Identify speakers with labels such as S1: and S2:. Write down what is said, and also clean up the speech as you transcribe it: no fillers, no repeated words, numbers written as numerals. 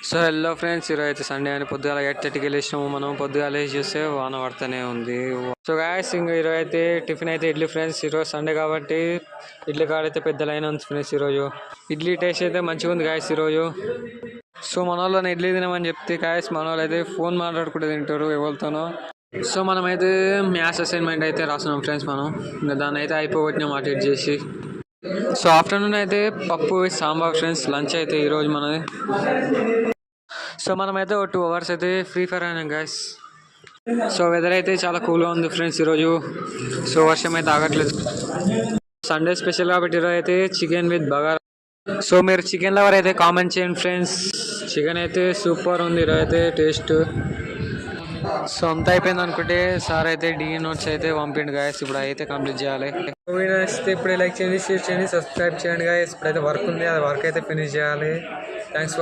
S1: So hello friends, ఈరోజు అయితే Sunday అని పొద్దుగాల 8:30కి వెళ్ళేసినాము. మనం పొద్దుగాల లేచి చూస్తే వాన పడుతూనే ఉంది. సో గాయస్, ఇంకా ఈరోజు అయితే టిఫిన్ అయితే ఇడ్లీ ఫ్రెండ్స్. ఈరోజు సండే కాబట్టి ఇడ్లీ కాడైతే పెద్ద లైన్ ఉంది ఫ్రెండ్స్. ఈరోజు ఇడ్లీ టేస్ట్ అయితే మంచిగా ఉంది గాయస్ ఈరోజు. సో మన వాళ్ళని ఇడ్లీ తినమని చెప్తే గాయస్ మన వాళ్ళు అయితే ఫోన్ మాట్లాడుకుంటూ తింటారు ఎవరితోనో. సో మనమైతే మ్యాథ్స్ అసైన్మెంట్ అయితే రాస్తున్నాం ఫ్రెండ్స్. మనం ఇంకా దాన్ని అయితే అయిపోగొట్టినాం అటు ఇటు చేసి. సో ఆఫ్టర్నూన్ అయితే పప్పు సాంబార్ ఫ్రెండ్స్. లంచ్ అయితే ఈరోజు మనది. సో మనమైతే ఒక 2 hours అయితే ఫ్రీ ఫైర్ అయినాం గాయస్. సో వెదర్ అయితే చాలా కూల్గా ఉంది ఫ్రెండ్స్ ఈరోజు. సో వర్షం అయితే ఆగట్లేదు. సండే స్పెషల్ కాబట్టి ఈరోజు అయితే చికెన్ విత్ బగారా. సో మీరు చికెన్ లవర్ అయితే కామెంట్ చేయండి ఫ్రెండ్స్. చికెన్ అయితే సూపర్ ఉంది ఈరోజు అయితే టేస్ట్. సో అంతా అయిపోయింది అనుకుంటే సార్ అయితే డిఈ నోట్స్ అయితే పంపిండు గాయస్. ఇప్పుడు అయితే కంప్లీట్ చేయాలి. ఇప్పుడు లైక్ చేయండి, షేర్ చేయండి, సబ్స్క్రైబ్ చేయండి గాయస్. ఇప్పుడైతే వర్క్ ఉంది, అది వర్క్ అయితే ఫినిష్ చేయాలి. థ్యాంక్స్.